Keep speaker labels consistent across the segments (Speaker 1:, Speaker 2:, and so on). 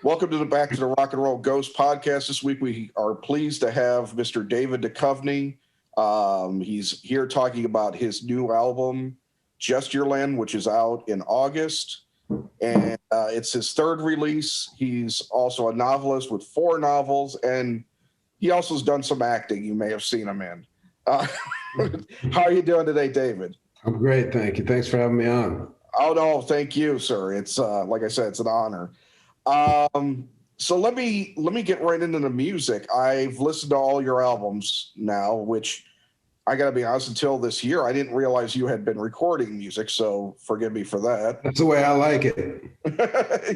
Speaker 1: Welcome to the Back to the Rock and Roll Ghost podcast. This week we are pleased to have Mr. David Duchovny. He's here talking about his new album, Gestureland, which is out in August. And it's his third release. He's also a novelist with 4 novels, and he also has done some acting. You may have seen him in. How are you doing today, David?
Speaker 2: I'm great, thank you. Thanks for having me on.
Speaker 1: Oh, no, thank you, sir. It's like I said, it's an honor. So let me get right into the music. I've listened to all your albums now, which I got to be honest, until this year, I didn't realize you had been recording music. So forgive me for that.
Speaker 2: That's the way I like it.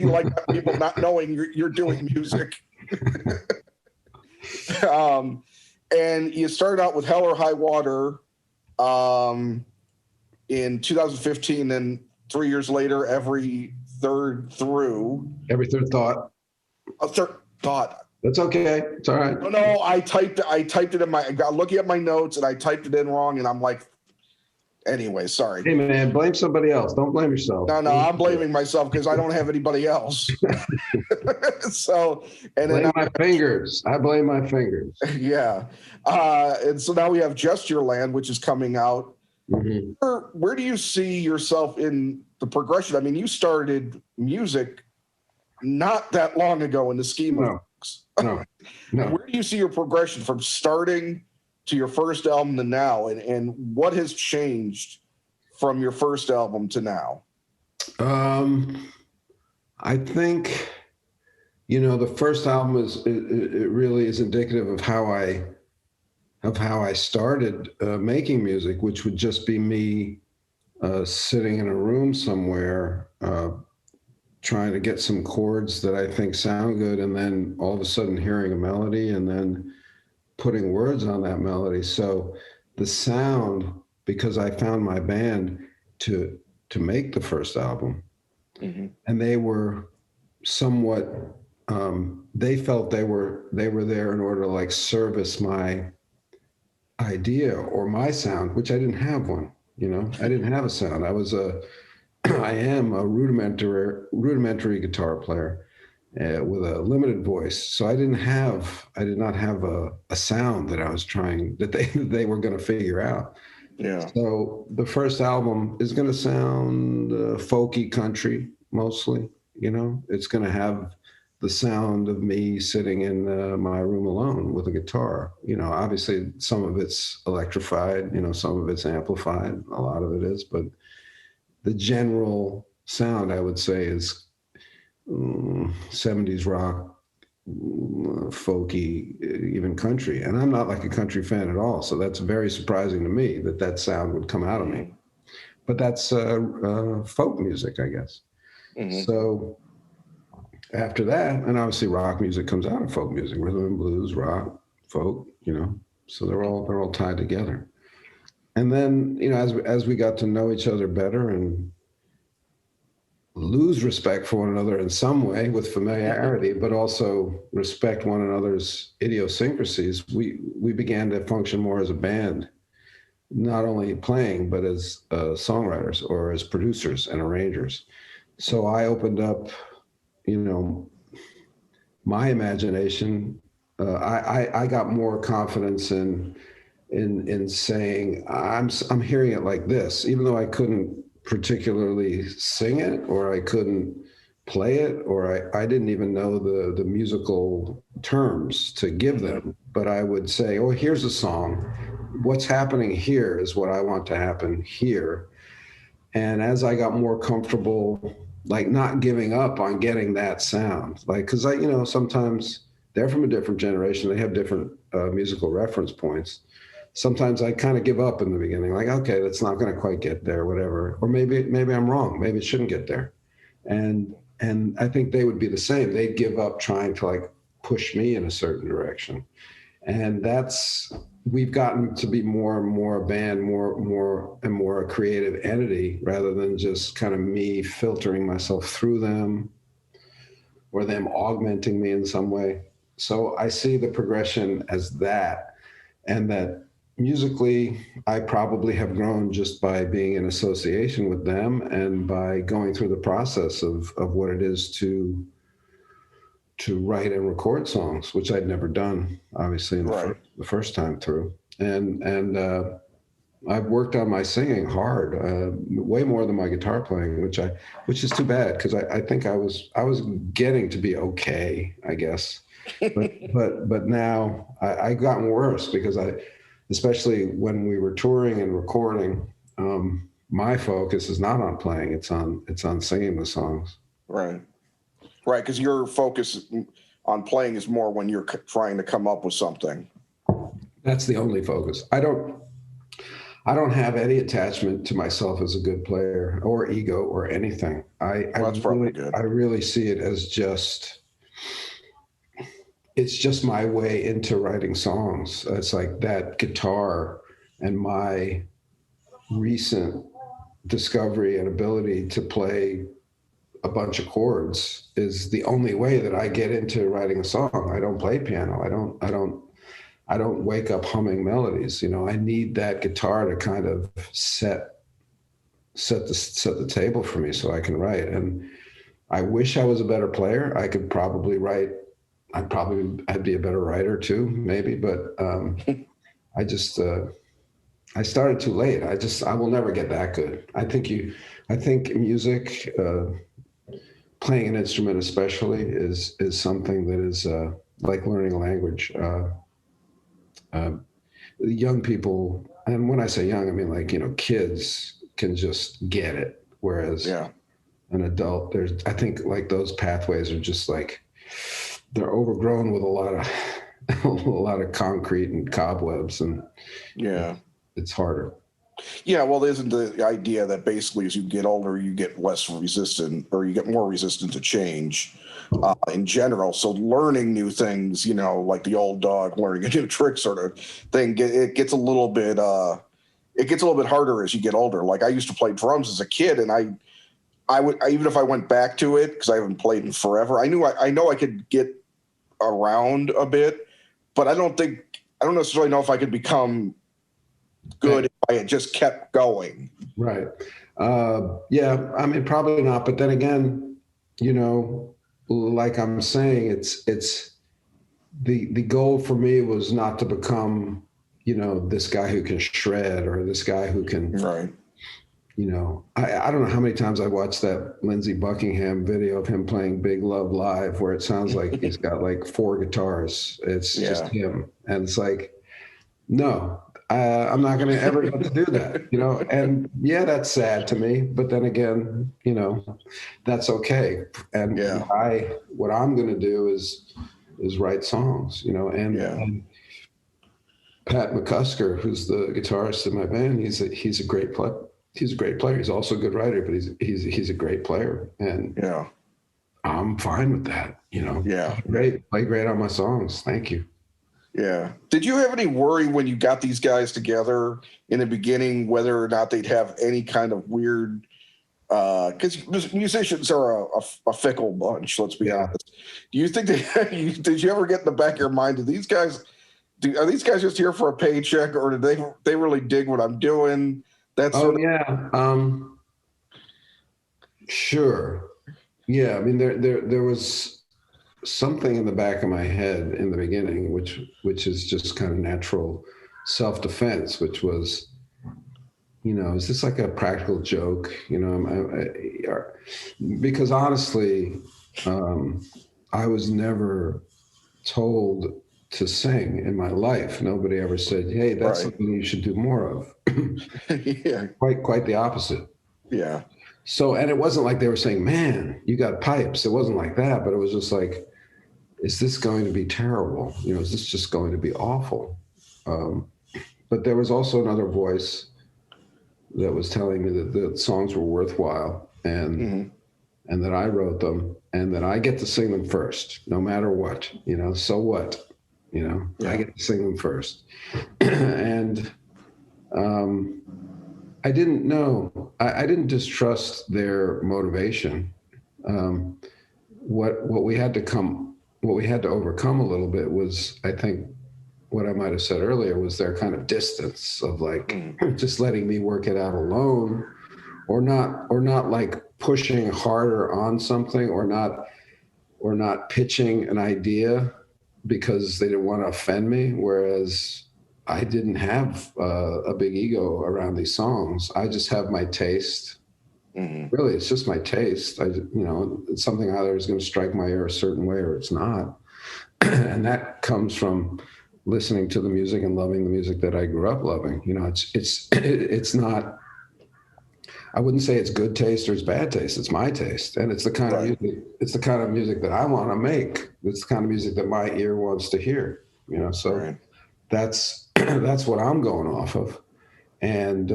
Speaker 1: You like people not knowing you're doing music. And you started out with Hell or High Water in 2015, and 3 years later, Every Third Thought. A third thought.
Speaker 2: That's okay. It's all right.
Speaker 1: No, I typed it in I got looking at my notes and I typed it in wrong, and I'm like, anyway, sorry.
Speaker 2: Hey man, blame somebody else. Don't blame yourself.
Speaker 1: No, I'm blaming myself because I don't have anybody else. So, and
Speaker 2: blame
Speaker 1: then
Speaker 2: my fingers. I blame my fingers.
Speaker 1: Yeah. And so now we have Gestureland, which is coming out.
Speaker 2: Mm-hmm.
Speaker 1: Where do you see yourself in the progression? I mean, you started music not that long ago in the scheme of
Speaker 2: things. No.
Speaker 1: Where do you see your progression from starting to your first album to now, and what has changed from your first album to now?
Speaker 2: I think, the first album it really is indicative of how I started making music, which would just be me sitting in a room somewhere, trying to get some chords that I think sound good, and then all of a sudden hearing a melody and then putting words on that melody. So the sound, because I found my band to make the first album, mm-hmm. and they were somewhat, they felt they were there in order to like service my idea or my sound, which I didn't have one. I didn't have a sound. I am a rudimentary guitar player with a limited voice. So I did not have a sound that I was trying, that they were going to figure out.
Speaker 1: Yeah.
Speaker 2: So the first album is going to sound folky country mostly. It's going to have the sound of me sitting in my room alone with a guitar. Obviously some of it's electrified, some of it's amplified, a lot of it is, but the general sound, I would say, is 70s rock, folky, even country. And I'm not like a country fan at all, so that's very surprising to me that sound would come out of me. But that's folk music, I guess. Mm-hmm. So after that, and obviously rock music comes out of folk music, rhythm and blues, rock, folk, so they're all tied together. And then, as we got to know each other better and lose respect for one another in some way with familiarity, but also respect one another's idiosyncrasies, we began to function more as a band, not only playing, but as songwriters or as producers and arrangers. So I opened up, my imagination. I got more confidence in saying, I'm hearing it like this, even though I couldn't particularly sing it, or I couldn't play it, or I didn't even know the musical terms to give them. But I would say, oh, here's a song. What's happening here is what I want to happen here. And as I got more comfortable, like not giving up on getting that sound, like, cause sometimes they're from a different generation. They have different musical reference points. Sometimes I kind of give up in the beginning, like, okay, that's not going to quite get there, whatever. Or maybe I'm wrong. Maybe it shouldn't get there. And I think they would be the same. They'd give up trying to like push me in a certain direction. And we've gotten to be more and more a band, more and more a creative entity, rather than just kind of me filtering myself through them or them augmenting me in some way. So I see the progression as that, and that musically, I probably have grown just by being in association with them and by going through the process of what it is to write and record songs, which I'd never done, obviously, in the first time through. And I've worked on my singing hard, way more than my guitar playing, which is too bad, because I think I was getting to be okay, I guess. But now I gotten worse, because especially when we were touring and recording, my focus is not on playing; it's on singing the songs.
Speaker 1: Right, because your focus on playing is more when you're trying to come up with something.
Speaker 2: That's the only focus. I don't have any attachment to myself as a good player, or ego, or anything.
Speaker 1: That's probably good.
Speaker 2: I really see it as it's just my way into writing songs. It's like that guitar and my recent discovery and ability to play a bunch of chords is the only way that I get into writing a song. I don't play piano. I don't wake up humming melodies. I need that guitar to kind of set the table for me so I can write. And I wish I was a better player. I could probably write. I'd be a better writer too, maybe. But I started too late. I will never get that good. I think music, playing an instrument especially, is something that is like learning a language. Young people, and when I say young, I mean kids can just get it, whereas an adult, I think those pathways are just they're overgrown with a lot of concrete and cobwebs, and it's harder.
Speaker 1: Yeah, well, isn't the idea that basically as you get older, you get less resistant, or you get more resistant to change in general? So learning new things, like the old dog learning a new trick sort of thing, it gets a little bit harder as you get older. Like I used to play drums as a kid, and I would, even if I went back to it, because I haven't played in forever, I know I could get around a bit, but I don't necessarily know if I could become good if I had just kept going.
Speaker 2: Right. Yeah, I mean, probably not. But then again, like I'm saying, it's the goal for me was not to become, this guy who can shred, or this guy who can,
Speaker 1: right.
Speaker 2: I don't know how many times I watched that Lindsey Buckingham video of him playing Big Love Live, where it sounds like he's got 4 guitars. It's just him. And it's no, I'm not going to ever get to do that, and that's sad to me, but then again, that's okay. And what I'm going to do is write songs, and Pat McCusker, who's the guitarist in my band, he's a great player. He's a great player. He's also a good writer, but he's a great player, and I'm fine with that. Play great on my songs. Thank you.
Speaker 1: Yeah. Did you have any worry when you got these guys together in the beginning, whether or not they'd have any kind of weird, because musicians are a fickle bunch, let's be honest. Do you think did you ever get in the back of your mind, are these guys just here for a paycheck, or do they really dig what I'm doing?
Speaker 2: Sure. Yeah. I mean, there was something in the back of my head in the beginning, which is just kind of natural self-defense, which was, is this like a practical joke? Because honestly, I was never told to sing in my life. Nobody ever said, "Hey, that's something you should do more of." Quite the opposite.
Speaker 1: Yeah.
Speaker 2: So, and it wasn't like they were saying, "Man, you got pipes." It wasn't like that, but it was just like, is this going to be terrible? Is this just going to be awful? But there was also another voice that was telling me that the songs were worthwhile, and that I wrote them, and that I get to sing them first, no matter what. So what? I get to sing them first. And I didn't know. I didn't distrust their motivation. What we had to overcome a little bit was, I think, what I might have said earlier, was their kind of distance of just letting me work it out alone, or not pushing harder on something, or not or not pitching an idea because they didn't want to offend me. Whereas I didn't have a big ego around these songs. I just have my taste. Mm-hmm. Really, it's just my taste. It's something either is going to strike my ear a certain way or it's not. And that comes from listening to the music and loving the music that I grew up loving. It's not, I wouldn't say it's good taste or it's bad taste. It's my taste. And it's the kind of music, it's the kind of music that I want to make. It's the kind of music that my ear wants to hear, so that's what I'm going off of. And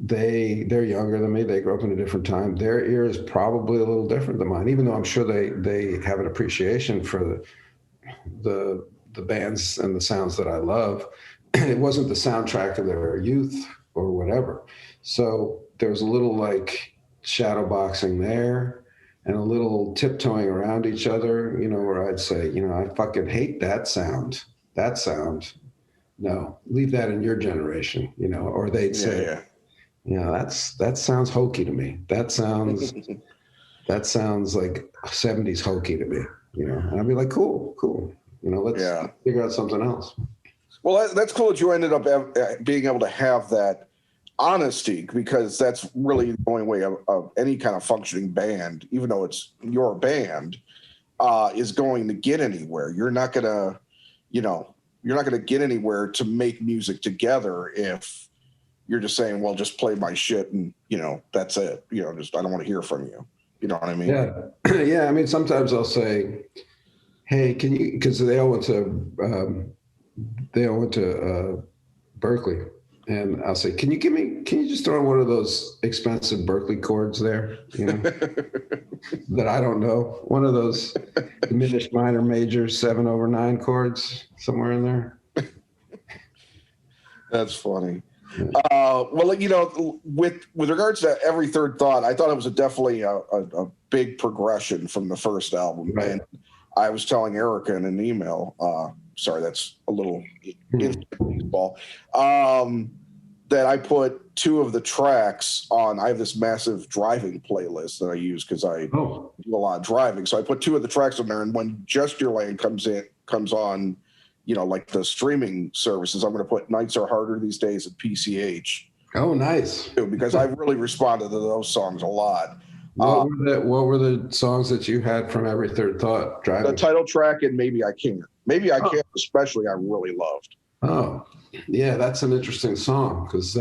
Speaker 2: they're younger than me. They grew up in a different time. Their ear is probably a little different than mine, even though I'm sure they have an appreciation for the bands and the sounds that I love. It wasn't the soundtrack of their youth or whatever. So there's a little like shadow boxing there and a little tiptoeing around each other, where I'd say, I fucking hate that sound. That sound. No, leave that in your generation, or they'd say, that sounds hokey to me. That sounds like 70s hokey to me, and I'd be like, cool. Let's figure out something else.
Speaker 1: Well, that's cool that you ended up being able to have that honesty, because that's really the only way of any kind of functioning band, even though it's your band, is going to get anywhere. You're not going to, you're not going to get anywhere to make music together if you're just saying, well, just play my shit and, that's it. I don't want to hear from you. You know what I mean?
Speaker 2: Yeah. Yeah. I mean, sometimes I'll say, hey, can you, because they all went to Berkeley, and I'll say, can you just throw in one of those expensive Berkeley chords there, that I don't know, one of those diminished minor major 7/9 chords somewhere in there.
Speaker 1: That's funny. Well, with regards to Every Third Thought, I thought it was definitely a big progression from the first album. Right. And I was telling Erica in an email, sorry, that's a little baseball, that I put 2 of the tracks on. I have this massive driving playlist that I use because I do a lot of driving. So I put 2 of the tracks on there, and when Gestureland comes on, like the streaming services, I'm going to put Nights Are Harder These Days at PCH.
Speaker 2: Oh, nice.
Speaker 1: Because I really responded to those songs a lot.
Speaker 2: What were the songs that you had from Every Third Thought? Driving?
Speaker 1: The title track and Maybe I Can't. Maybe I Can't, especially, I really loved.
Speaker 2: Oh, yeah, that's an interesting song, because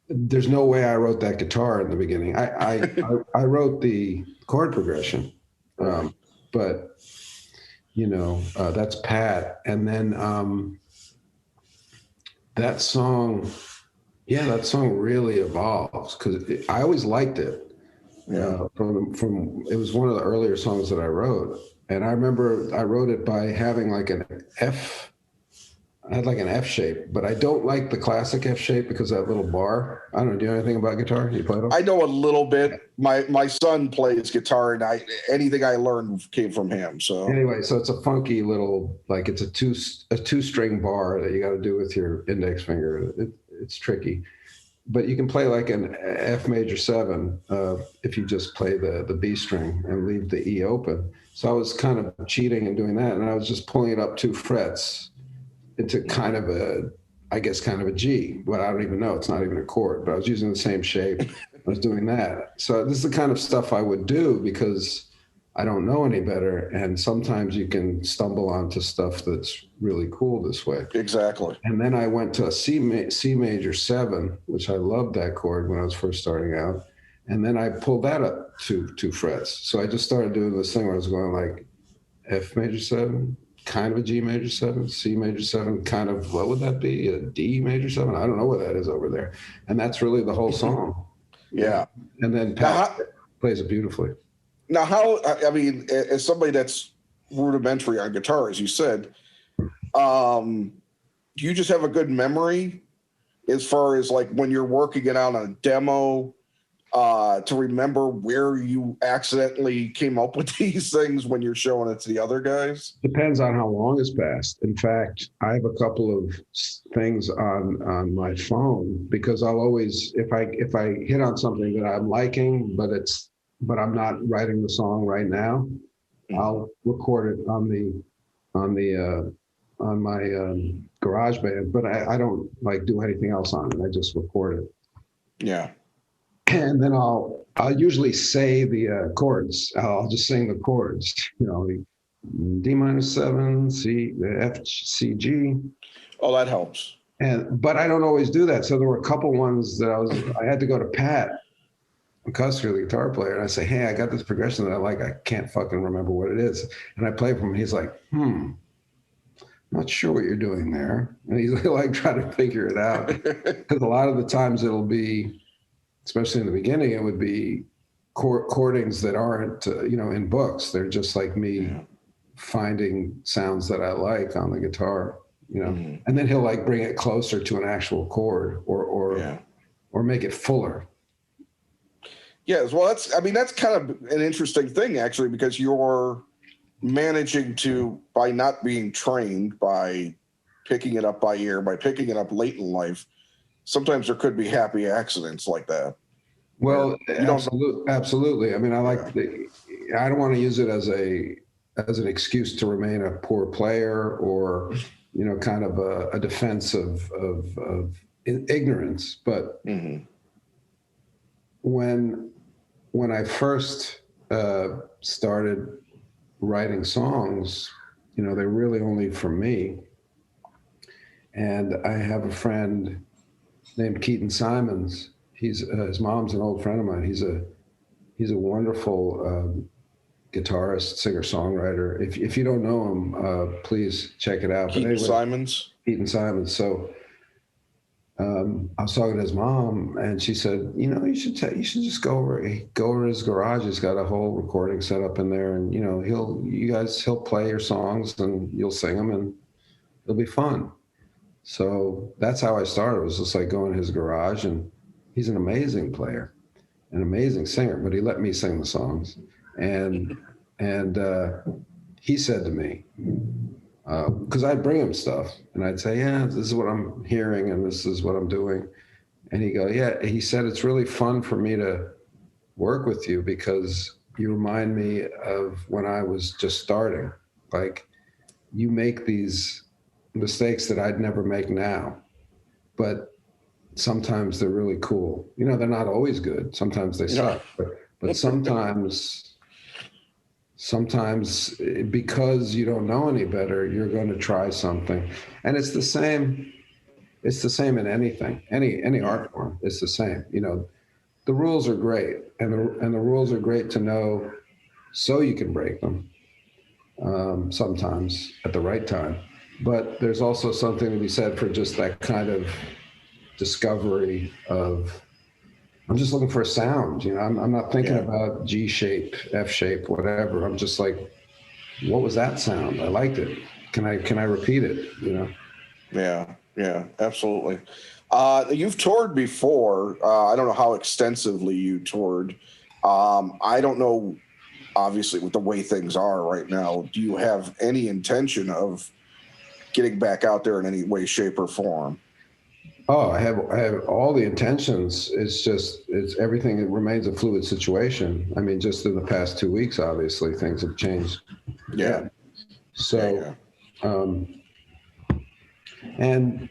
Speaker 2: there's no way I wrote that guitar in the beginning. I wrote the chord progression, but that's Pat. And then that song really evolves, because I always liked it. From it was one of the earlier songs that I wrote, and I remember I wrote it by having like an F. I had like an F shape, but I don't like the classic F shape because of that little bar. I don't know. Do you know anything about guitar? You play it?
Speaker 1: I know a little bit. My son plays guitar, and anything I learned came from him. So
Speaker 2: anyway, so it's a funky little, like, it's a two string bar that you got to do with your index finger. It's tricky. But you can play like an F major 7 if you just play the B string and leave the E open. So I was kind of cheating and doing that, and I was just pulling it up 2 frets into kind of a G. But I don't even know. It's not even a chord, but I was using the same shape. I was doing that. So this is the kind of stuff I would do because I don't know any better. And sometimes you can stumble onto stuff that's really cool this way.
Speaker 1: Exactly.
Speaker 2: And then I went to a C major 7, which I loved that chord when I was first starting out. And then I pulled that up 2 frets. So I just started doing this thing where I was going like F major 7, kind of a G major 7, C major 7, kind of, what would that be? A D major 7? I don't know what that is over there. And that's really the whole song.
Speaker 1: Yeah.
Speaker 2: And then Pat plays it beautifully.
Speaker 1: Now, as somebody that's rudimentary on guitar, as you said, do you just have a good memory as far as like when you're working it out on a demo, to remember where you accidentally came up with these things when you're showing it to the other guys?
Speaker 2: Depends on how long has passed. In fact, I have a couple of things on my phone, because I'll always, if I hit on something that I'm liking, but I'm not writing the song right now, I'll record it on my GarageBand, but I don't like do anything else on it. I just record it.
Speaker 1: Yeah.
Speaker 2: And then I'll usually say the chords. I'll just sing the chords, D-7, C, F, C, G.
Speaker 1: Oh, that helps.
Speaker 2: But I don't always do that. So there were a couple ones that I had to go to Pat Custer, the guitar player, and I say, hey, I got this progression that I like. I can't fucking remember what it is. And I play for him, and he's like, not sure what you're doing there. And he's like trying to figure it out. Because a lot of the times it'll be, especially in the beginning, it would be chordings that aren't, in books. They're just like me finding sounds that I like on the guitar, and then he'll like bring it closer to an actual chord or make it fuller.
Speaker 1: Yes. Well, that's kind of an interesting thing, actually, because you're managing to, by not being trained, by picking it up by ear, by picking it up late in life, sometimes there could be happy accidents like that.
Speaker 2: Well, absolutely. I mean, I don't want to use it as an excuse to remain a poor player or, kind of a defense of ignorance. But when I first started writing songs, they're really only for me. And I have a friend named Keaton Simons. His mom's an old friend of mine. He's a wonderful guitarist, singer, songwriter. If you don't know him, please check it out.
Speaker 1: Keaton Simons.
Speaker 2: So I was talking to his mom, and she said, you should just go over his garage. He's got a whole recording set up in there, and he'll play your songs, and you'll sing them, and it'll be fun. So that's how I started. It was just like going to his garage, and he's an amazing player, an amazing singer, but he let me sing the songs. And he said to me, because I'd bring him stuff, and I'd say, yeah, this is what I'm hearing, and this is what I'm doing. And he'd go, yeah. He said, it's really fun for me to work with you because you remind me of when I was just starting. Like, you make these mistakes that I'd never make now, but sometimes they're really cool. They're not always good. Sometimes they suck, but sometimes because you don't know any better, you're going to try something. And it's the same in anything, any art form. It's the same. The rules are great, and the rules are great to know so you can break them sometimes at the right time. But there's also something to be said for just that kind of discovery of, I'm just looking for a sound. I'm not thinking about G shape, F shape, whatever. I'm just like, what was that sound? I liked it. Can I repeat it?
Speaker 1: Yeah, absolutely. You've toured before. I don't know how extensively you toured. I don't know, obviously, with the way things are right now, do you have any intention of getting back out there in any way, shape, or form?
Speaker 2: Oh, I have all the intentions. It's everything. It remains a fluid situation. I mean, just in the past 2 weeks, obviously, things have changed.
Speaker 1: Yeah.
Speaker 2: So, and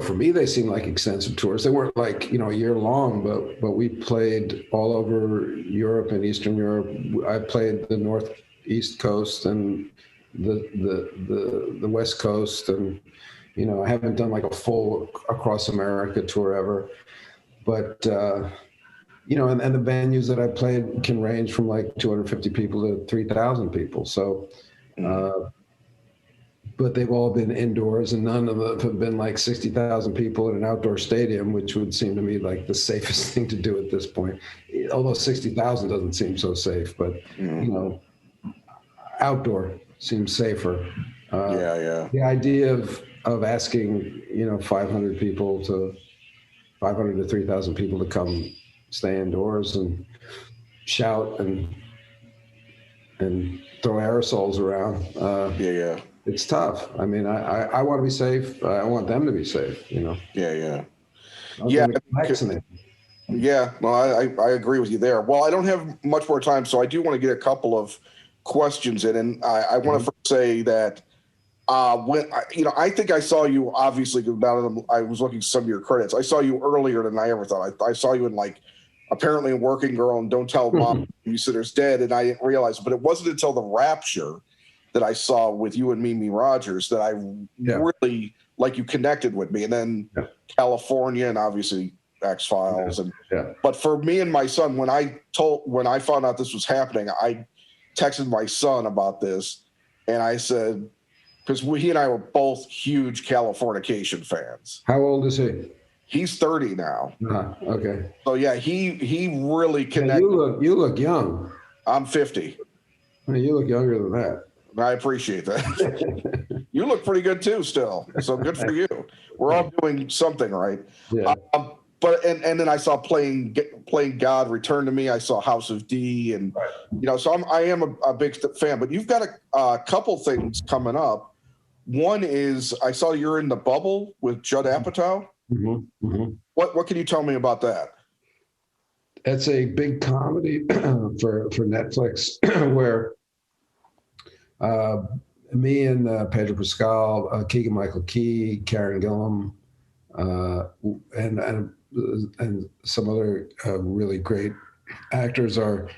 Speaker 2: for me, they seem like extensive tours. They weren't like a year long, but we played all over Europe and Eastern Europe. I played the Northeast coast and the West Coast, and I haven't done like a full across America tour ever, but and the venues that I played can range from like 250 people to 3,000 people. So, but they've all been indoors, and none of them have been like 60,000 people in an outdoor stadium, which would seem to me like the safest thing to do at this point. Although 60,000 doesn't seem so safe, but outdoor seems safer. The idea of asking 500 to 3,000 people to come stay indoors and shout and throw aerosols around. It's tough. I mean, I want to be safe. I want them to be safe.
Speaker 1: Yeah.
Speaker 2: Vaccinated.
Speaker 1: Yeah, no, I agree with you there. Well, I don't have much more time, so I do want to get a couple of questions in, and I want to first say that I think I saw you obviously. Now I was looking at some of your credits. I saw you earlier than I ever thought. I saw you in like apparently in Working Girl and Don't Tell Mom Babysitter's Dead, and I didn't realize. But it wasn't until The Rapture that I saw with you and Mimi Rogers that I really like you connected with me, and then California and obviously X-Files but for me and my son, when I found out this was happening, I texted my son about this, and I said, because he and I were both huge Californication fans.
Speaker 2: How old is he?
Speaker 1: He's 30 now.
Speaker 2: Okay.
Speaker 1: So yeah, he really connected.
Speaker 2: You look young.
Speaker 1: I'm 50.
Speaker 2: You look younger than that.
Speaker 1: I appreciate that. You look pretty good too still. So good for you. We're all doing something right.
Speaker 2: Yeah.
Speaker 1: But then I saw playing God, Return to Me. I saw House of D, and so I am a big fan. But you've got a couple things coming up. One is I saw you're in The Bubble with Judd Apatow.
Speaker 2: Mm-hmm. Mm-hmm.
Speaker 1: What can you tell me about that?
Speaker 2: It's a big comedy for Netflix where me and Pedro Pascal, Keegan-Michael Key, Karen Gillan, and some other really great actors are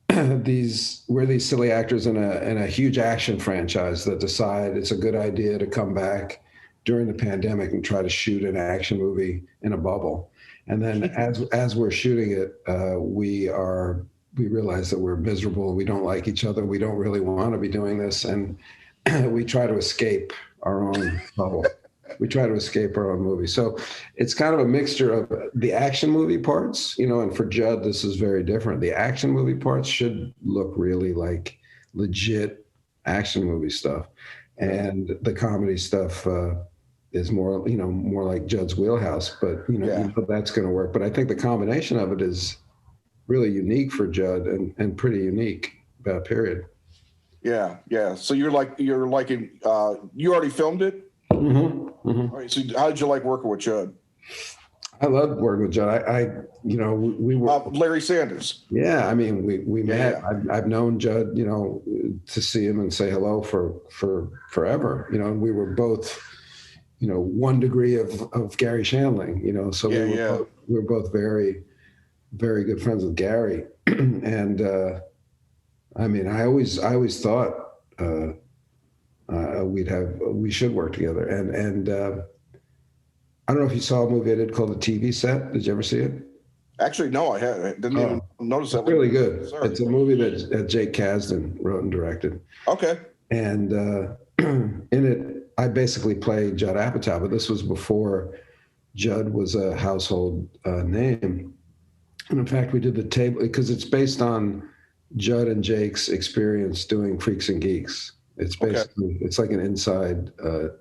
Speaker 2: we're these silly actors in a huge action franchise that decide it's a good idea to come back during the pandemic and try to shoot an action movie in a bubble. And then as we're shooting it, we realize that we're miserable. We don't like each other. We don't really want to be doing this. And we try to escape our own bubble. We try to escape our own movie. So it's kind of a mixture of the action movie parts, and for Judd, this is very different. The action movie parts should look really like legit action movie stuff. And the comedy stuff is more like Judd's wheelhouse, but that's going to work. But I think the combination of it is really unique for Judd and pretty unique, period.
Speaker 1: Yeah. Yeah. So you're liking, you already filmed it?
Speaker 2: Mm-hmm. Mm-hmm.
Speaker 1: All right. So how did you like working with Judd?
Speaker 2: I loved working with Judd. We were
Speaker 1: Larry Sanders.
Speaker 2: Yeah, I mean, we met. I've known Judd, to see him and say hello for forever. And we were both, 1 degree of Gary Shandling. So we were both very, very good friends with Gary. And I mean, I always thought we should work together. And I don't know if you saw a movie I did called The TV Set. Did you ever see it?
Speaker 1: Actually, no, I didn't even notice that.
Speaker 2: It's really good. Sorry. It's a movie that Jake Kasdan wrote and directed.
Speaker 1: Okay.
Speaker 2: And in it, I basically played Judd Apatow, but this was before Judd was a household name. And in fact, we did the table because it's based on Judd and Jake's experience doing Freaks and Geeks. It's basically, it's like an inside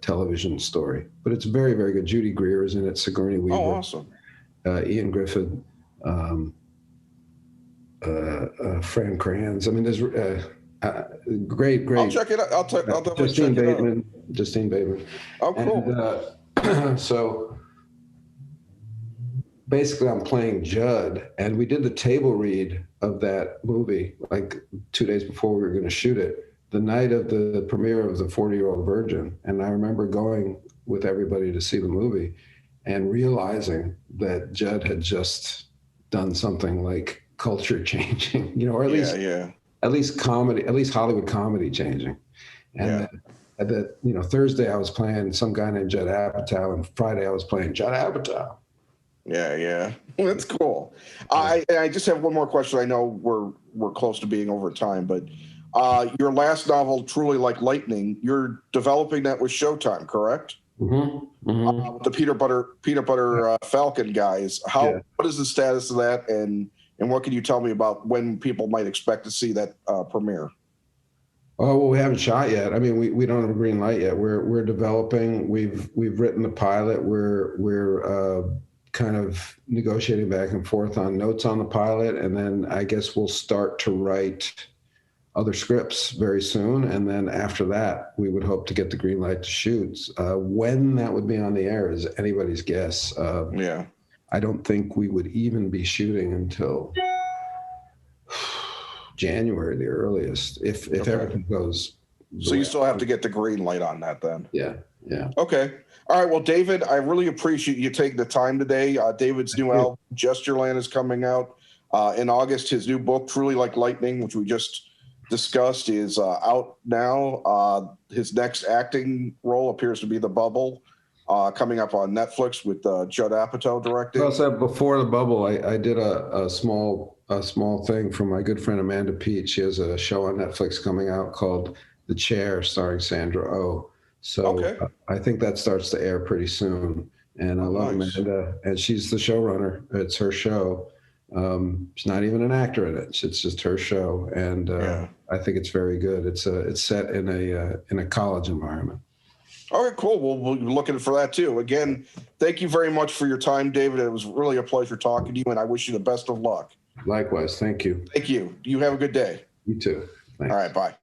Speaker 2: television story, but it's very, very good. Judy Greer is in it, Sigourney Weaver.
Speaker 1: Oh, awesome.
Speaker 2: Ian Griffin, Fran Kranz. I mean, there's great.
Speaker 1: I'll check it out. I'll definitely
Speaker 2: Justine
Speaker 1: check
Speaker 2: Bateman.
Speaker 1: it out.
Speaker 2: Justine Bateman.
Speaker 1: Oh, cool.
Speaker 2: And, so basically, I'm playing Judd, and we did the table read of that movie like 2 days before we were going to shoot it. The night of the premiere of The 40-Year-Old Virgin. And I remember going with everybody to see the movie and realizing that Judd had just done something like culture changing, or at least comedy, at least Hollywood comedy changing. And that Thursday I was playing some guy named Judd Apatow, and Friday I was playing Judd Apatow.
Speaker 1: Yeah. That's cool. I just have one more question. I know we're close to being over time, but your last novel, Truly Like Lightning, you're developing that with Showtime, correct?
Speaker 2: Mm-hmm. Mm-hmm.
Speaker 1: The peanut butter Falcon guys. What is the status of that, and what can you tell me about when people might expect to see that premiere?
Speaker 2: Oh, well, we haven't shot yet. I mean, we don't have a green light yet. We're developing. We've written the pilot. We're kind of negotiating back and forth on notes on the pilot, and then I guess we'll start to write other scripts very soon, and then after that we would hope to get the green light to shoot. When that would be on the air is anybody's guess. I don't think we would even be shooting until January, the earliest, if everything goes.
Speaker 1: So you still have to get the green light on that then.
Speaker 2: Yeah.
Speaker 1: Okay. All right. Well, David, I really appreciate you taking the time today. David's new album, Gestureland, is coming out in August. His new book, Truly Like Lightning, which we just discussed, is out now. His next acting role appears to be The Bubble, coming up on Netflix with Judd Apatow directing.
Speaker 2: Also, before The Bubble, I did a small thing for my good friend Amanda Pete. She has a show on Netflix coming out called The Chair, starring Sandra Oh. So I think that starts to air pretty soon. And I love Amanda, and she's the showrunner. It's her show. She's not even an actor in it. It's just her show, and I think it's very good. It's set in a college environment.
Speaker 1: All right, cool. We'll be looking for that too. Again, thank you very much for your time, David. It was really a pleasure talking to you, and I wish you the best of luck.
Speaker 2: Likewise. Thank you.
Speaker 1: Thank you. You have a good day.
Speaker 2: You too. Thanks.
Speaker 1: All right, bye.